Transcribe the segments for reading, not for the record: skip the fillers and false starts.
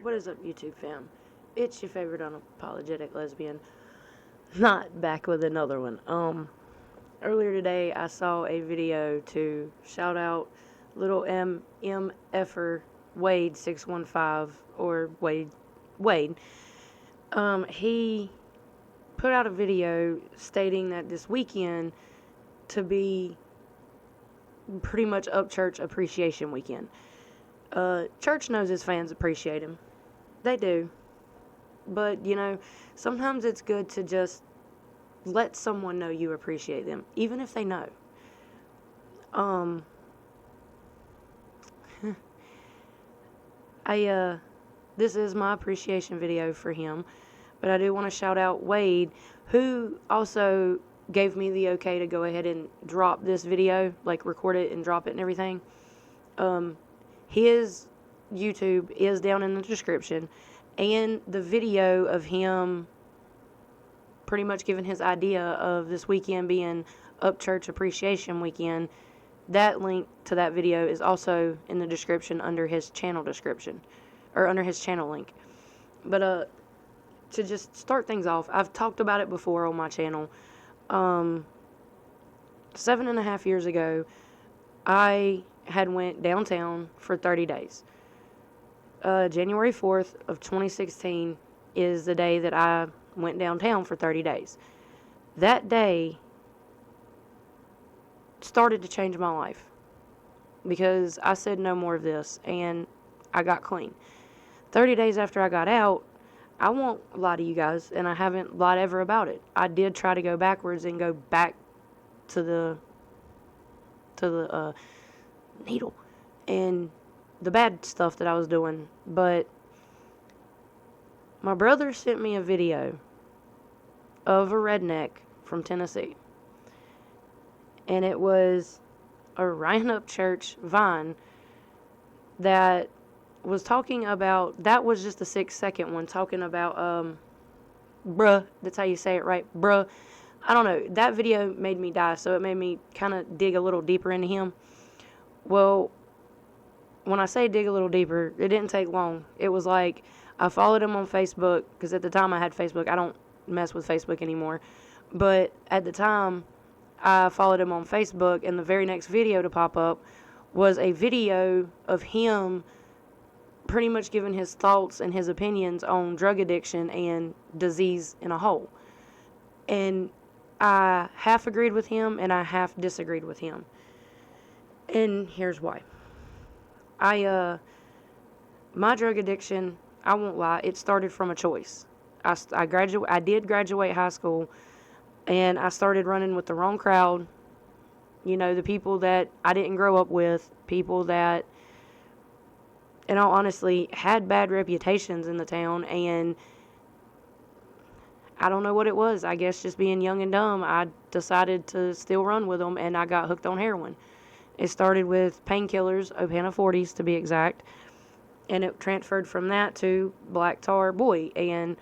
What is up, YouTube fam? It's your favorite unapologetic lesbian, not back with another one. Earlier today I saw a video to shout out little MFer Wade 615 or Wade. He put out a video stating that this weekend to be pretty much Upchurch appreciation weekend. Church knows his fans appreciate him. They do. But, sometimes it's good to just let someone know you appreciate them, even if they know. This is my appreciation video for him, but I do want to shout out Wade, who also gave me the okay to go ahead and drop this video, like record it and drop it and everything. His YouTube is down in the description, and the video of him pretty much giving his idea of this weekend being Upchurch Appreciation Weekend, that link to that video is also in the description under his channel description, or under his channel link. But to just start things off, I've talked about it before on my channel. 7.5 years ago, I had went downtown for 30 days. January 4th of 2016 is the day that I went downtown for 30 days. That day started to change my life because I said no more of this, and I got clean. 30 days after I got out, I won't lie to you guys, and I haven't lied ever about it. I did try to go backwards and go back to the needle and the bad stuff that I was doing, but my brother sent me a video of a redneck from Tennessee, and it was a Ryan Upchurch Vine that was talking about, that was just the 6-second one, talking about bruh, that's how you say it, right? Bruh. I don't know, that video made me die, so it made me kind of dig a little deeper into him. Well, when I say dig a little deeper, it didn't take long. It was like, I followed him on Facebook, because at the time I had Facebook. I don't mess with Facebook anymore. But at the time, I followed him on Facebook, and the very next video to pop up was a video of him pretty much giving his thoughts and his opinions on drug addiction and disease in a whole. And I half agreed with him, and I half disagreed with him. And here's why. My drug addiction, I won't lie, it started from a choice. I did graduate high school, and I started running with the wrong crowd. The people that I didn't grow up with, people that, in all honesty, had bad reputations in the town, and I don't know what it was. I guess just being young and dumb, I decided to still run with them, and I got hooked on heroin. It started with painkillers, Opana 40s to be exact, and it transferred from that to black tar boy, and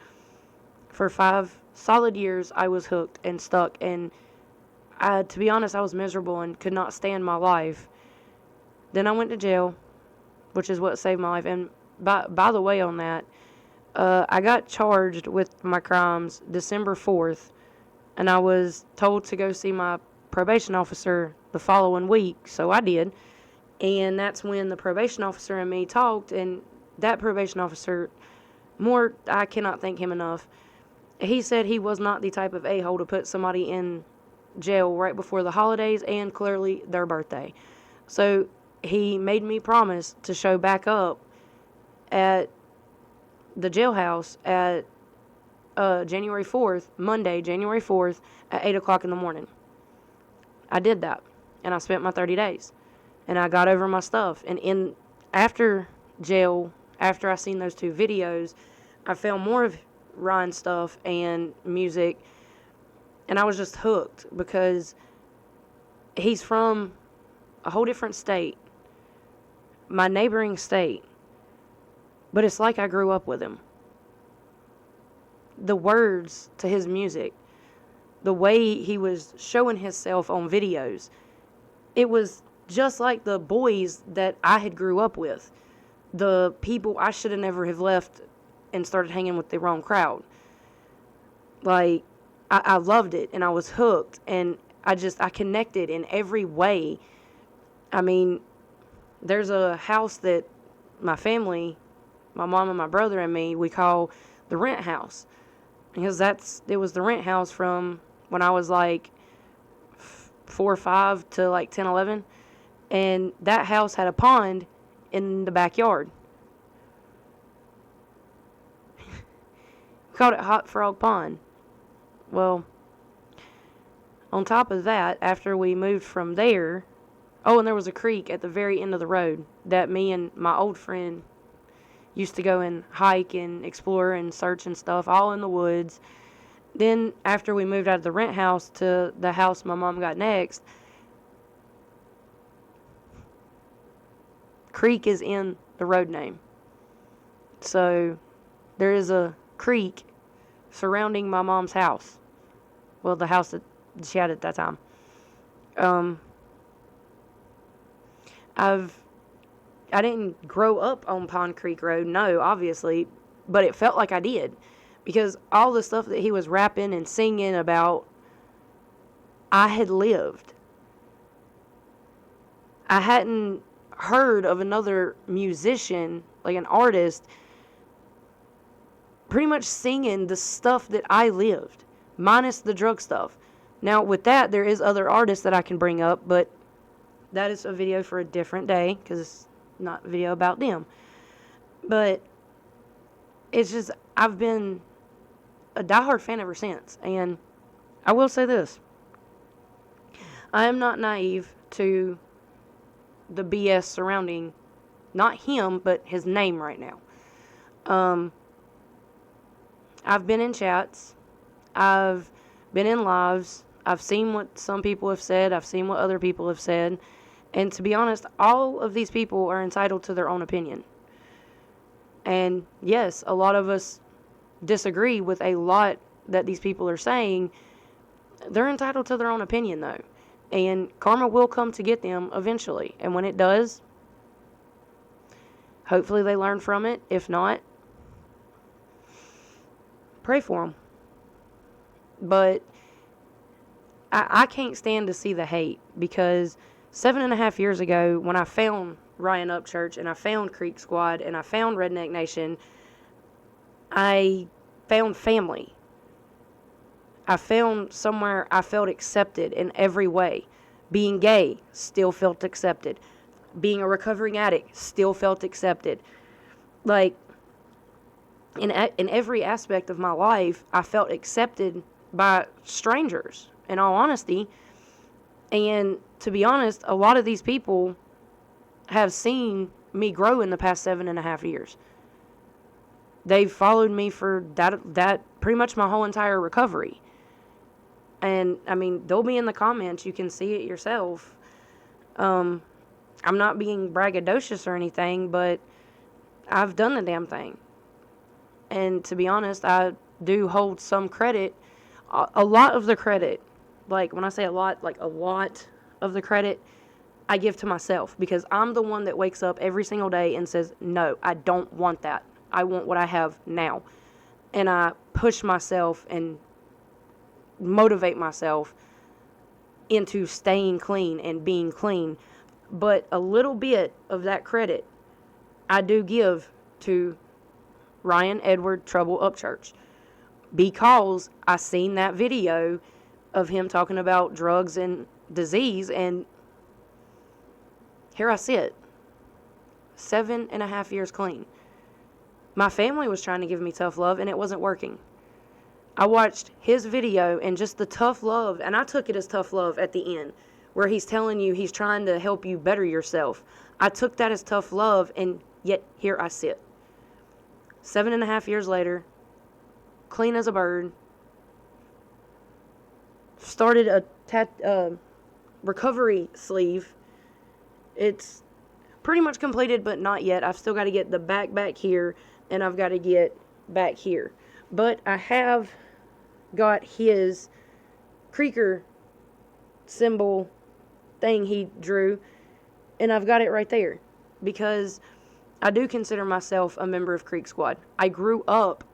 for 5 solid years, I was hooked and stuck, and to be honest, I was miserable and could not stand my life. Then I went to jail, which is what saved my life, and by the way on that, I got charged with my crimes December 4th, and I was told to go see my probation officer the following week, so I did. And that's when the probation officer and me talked, and that probation officer, I cannot thank him enough. He said he was not the type of a-hole to put somebody in jail right before the holidays and clearly their birthday. So he made me promise to show back up at the jailhouse at January 4th, Monday, January 4th, at 8 o'clock in the morning. I did that, and I spent my 30 days, and I got over my stuff. And after jail, after I seen those 2 videos, I found more of Ryan's stuff and music, and I was just hooked because he's from a whole different state, my neighboring state, but it's like I grew up with him. The words to his music, the way he was showing himself on videos, it was just like the boys that I had grew up with. the people, I should have never have left and started hanging with the wrong crowd. Like, I loved it, and I was hooked, and I connected in every way. I mean, there's a house that my family, my mom and my brother and me, we call the rent house. Because it was the rent house from when I was like 4 or 5 to like 10, 11. And that house had a pond in the backyard. We called it Hot Frog Pond. Well, on top of that, after we moved from there, oh, and there was a creek at the very end of the road that me and my old friend used to go and hike and explore and search and stuff, all in the woods. Then, after we moved out of the rent house to the house my mom got next, creek is in the road name. So, there is a creek surrounding my mom's house. Well, the house that she had at that time. I didn't grow up on Pond Creek Road, no, obviously, but it felt like I did. Because all the stuff that he was rapping and singing about, I had lived. I hadn't heard of another musician, like an artist, pretty much singing the stuff that I lived, minus the drug stuff. Now, with that, there is other artists that I can bring up, but that is a video for a different day, because it's not a video about them. But it's just, I've been a diehard fan ever since. And I will say this. I am not naive to the BS surrounding, not him, but his name right now. I've been in chats. I've been in lives. I've seen what some people have said. I've seen what other people have said. And to be honest, all of these people are entitled to their own opinion. And yes, a lot of us disagree with a lot that these people are saying. They're entitled to their own opinion, though. And karma will come to get them eventually. And when it does, hopefully they learn from it. If not, pray for them. But I can't stand to see the hate, because 7.5 years ago, when I found Ryan Upchurch and I found Creek Squad and I found Redneck Nation, I found family. I found somewhere I felt accepted in every way. Being gay, still felt accepted. Being a recovering addict, still felt accepted. Like, in every aspect of my life, I felt accepted by strangers, in all honesty. And to be honest, a lot of these people have seen me grow in the past 7.5 years. They've followed me for that pretty much my whole entire recovery. And, I mean, they'll be in the comments. You can see it yourself. I'm not being braggadocious or anything, but I've done the damn thing. And to be honest, I do hold some credit. A lot of the credit, like when I say a lot, like a lot of the credit, I give to myself. Because I'm the one that wakes up every single day and says, no, I don't want that. I want what I have now. And I push myself and motivate myself into staying clean and being clean. But a little bit of that credit I do give to Ryan Edward Trouble Upchurch, because I seen that video of him talking about drugs and disease, and here I sit, 7.5 years clean. My family was trying to give me tough love, and it wasn't working. I watched his video and just the tough love, and I took it as tough love at the end, where he's telling you he's trying to help you better yourself. I took that as tough love, and yet here I sit. 7.5 years later, clean as a bird. Started a recovery sleeve. It's pretty much completed, but not yet. I've still got to get the back here, and I've got to get back here. But I have got his creeker symbol thing he drew, and I've got it right there, because I do consider myself a member of Creek Squad. I grew up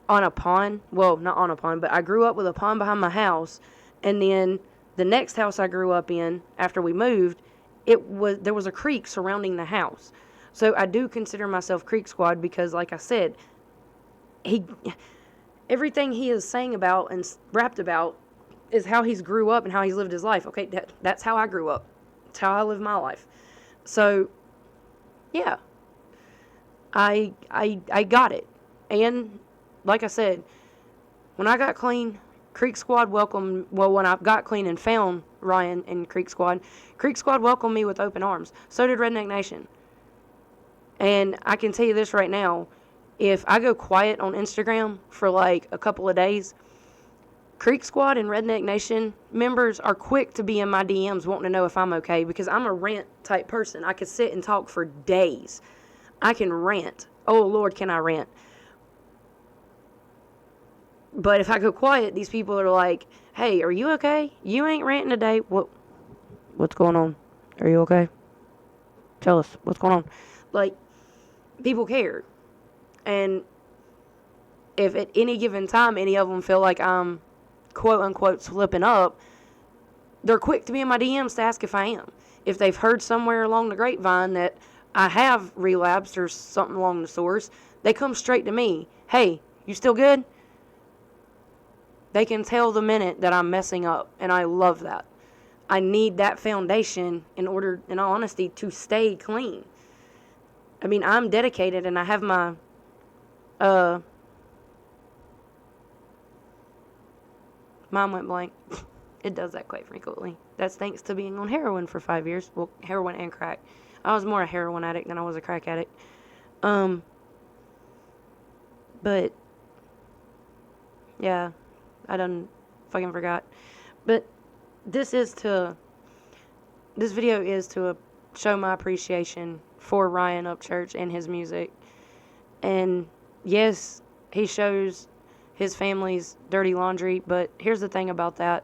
on a pond. Well, not on a pond, but I grew up with a pond behind my house. And then the next house I grew up in, after we moved, there was a creek surrounding the house. So I do consider myself Creek Squad because, like I said, everything he is saying about and rapped about is how he's grew up and how he's lived his life. Okay, that's how I grew up. It's how I live my life. So, yeah, I got it. And like I said, when I got clean, Creek Squad welcomed, well, when I got clean and found Ryan and Creek Squad welcomed me with open arms. So did Redneck Nation. And I can tell you this right now, if I go quiet on Instagram for like a couple of days, Creek Squad and Redneck Nation members are quick to be in my DMs wanting to know if I'm okay, because I'm a rant type person. I could sit and talk for days. I can rant. Oh, Lord, can I rant. But if I go quiet, these people are like, hey, are you okay? You ain't ranting today. What's going on? Are you okay? Tell us, what's going on? Like, people care. And if at any given time any of them feel like I'm quote-unquote slipping up, they're quick to be in my DMs to ask if I am. If they've heard somewhere along the grapevine that I have relapsed or something along the source, they come straight to me. Hey, you still good? They can tell the minute that I'm messing up, and I love that. I need that foundation in order, in all honesty, to stay clean. I mean, I'm dedicated, and I have my, mine went blank. It does that quite frequently. That's thanks to being on heroin for 5 years. Well, heroin and crack. I was more a heroin addict than I was a crack addict. But, yeah, I done fucking forgot. But this video is to show my appreciation for Ryan Upchurch and his music. And yes, he shows his family's dirty laundry, but here's the thing about that.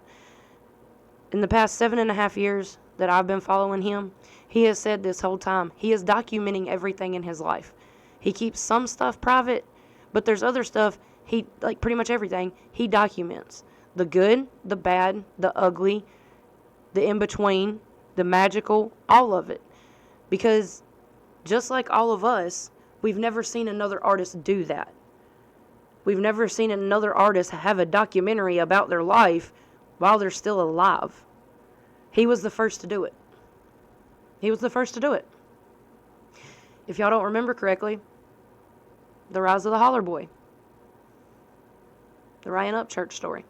In the past 7.5 years that I've been following him, he has said this whole time, he is documenting everything in his life. He keeps some stuff private, but there's other stuff, like pretty much everything, he documents. The good, the bad, the ugly, the in-between, the magical, all of it. Because just like all of us, we've never seen another artist do that. We've never seen another artist have a documentary about their life while they're still alive. He was the first to do it. He was the first to do it. If y'all don't remember correctly, The Rise of the Holler Boy. The Ryan Upchurch story.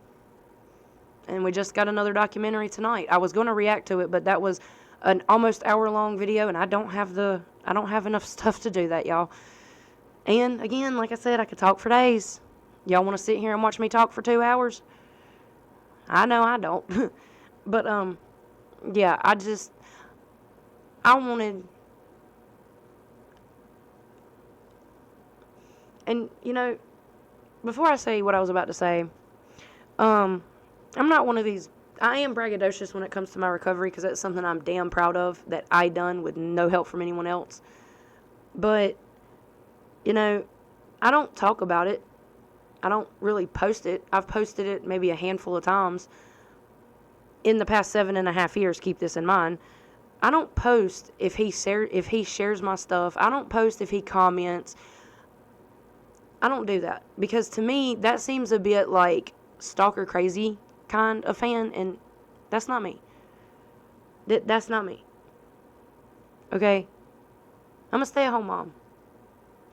And we just got another documentary tonight. I was going to react to it, but that was an almost hour-long video, and I don't have enough stuff to do that, y'all. And again, like I said, I could talk for days. Y'all want to sit here and watch me talk for 2 hours? I know I don't. But yeah, I wanted, and you know, before I say what I was about to say, I'm not one of these. I am braggadocious when it comes to my recovery, because that's something I'm damn proud of that I done with no help from anyone else. But, you know, I don't talk about it. I don't really post it. I've posted it maybe a handful of times in the past 7.5 years. Keep this in mind. I don't post if he shares my stuff. I don't post if he comments. I don't do that, because to me that seems a bit like stalker crazy kind of fan, and that's not me. That's not me. Okay? I'm a stay-at-home mom.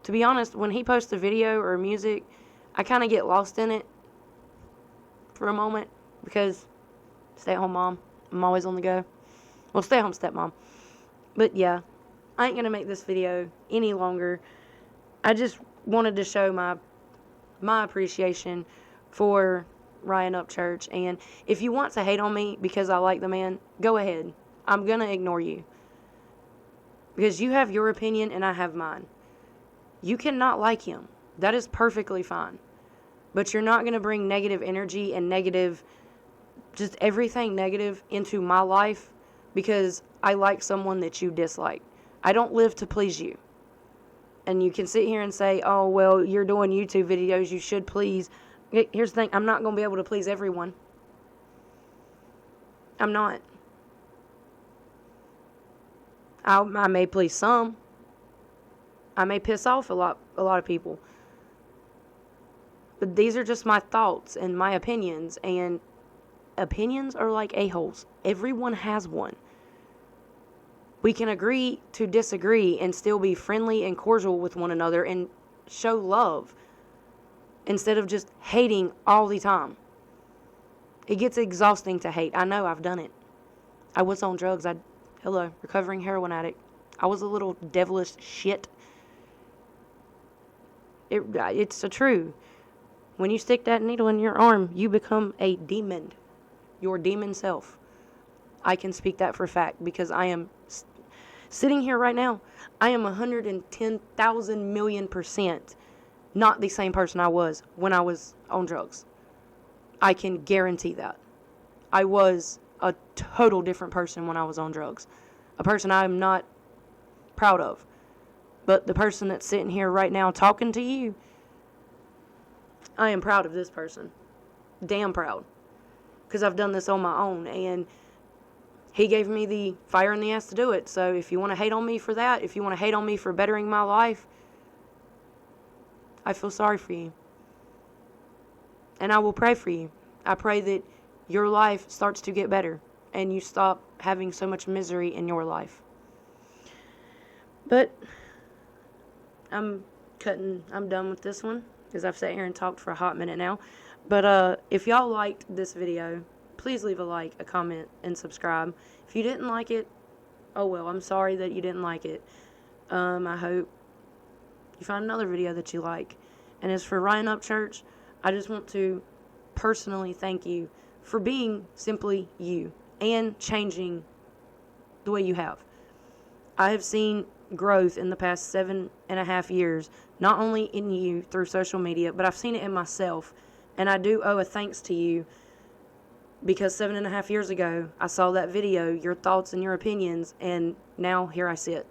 To be honest, when he posts a video or music, I kind of get lost in it for a moment, because stay-at-home mom, I'm always on the go. Well, stay-at-home stepmom. But yeah, I ain't going to make this video any longer. I just wanted to show my appreciation for Ryan Upchurch. And if you want to hate on me because I like the man, go ahead. I'm going to ignore you, because you have your opinion and I have mine. You cannot like him. That is perfectly fine. But you're not going to bring negative energy and just everything negative into my life because I like someone that you dislike. I don't live to please you. And you can sit here and say, oh, well, you're doing YouTube videos, you should please. Here's the thing, I'm not going to be able to please everyone. I'm not. I may please some. I may piss off a lot of people. But these are just my thoughts and my opinions, and opinions are like a-holes. Everyone has one. We can agree to disagree and still be friendly and cordial with one another and show love instead of just hating all the time. It gets exhausting to hate. I know, I've done it. I was on drugs. Recovering heroin addict. I was a little devilish shit. It's true. When you stick that needle in your arm, you become a demon. Your demon self. I can speak that for a fact because I am sitting here right now. I am 110,000 million % not the same person I was when I was on drugs. I can guarantee that. I was a total different person when I was on drugs. A person I'm not proud of. But the person that's sitting here right now talking to you, I am proud of this person. Damn proud. Because I've done this on my own. And he gave me the fire in the ass to do it. So if you want to hate on me for that, if you want to hate on me for bettering my life, I feel sorry for you. And I will pray for you. I pray that your life starts to get better and you stop having so much misery in your life. But I'm done with this one because I've sat here and talked for a hot minute now. But if y'all liked this video, please leave a like, a comment, and subscribe. If you didn't like it, oh well, I'm sorry that you didn't like it. I hope you find another video that you like. And as for Ryan Upchurch, I just want to personally thank you for being simply you and changing the way you have. I have seen growth in the past 7.5 years, not only in you through social media, but I've seen it in myself. And I do owe a thanks to you because 7.5 years ago, I saw that video, your thoughts and your opinions, and now here I sit.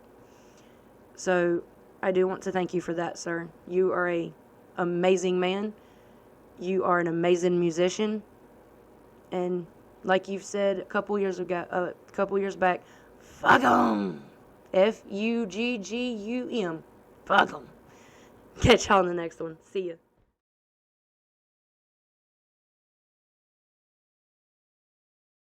So I do want to thank you for that, sir. You are an amazing man. You are an amazing musician. And like you've said a couple years back, fuck 'em. Fuggum. Fuck 'em. Catch y'all in the next one. See ya.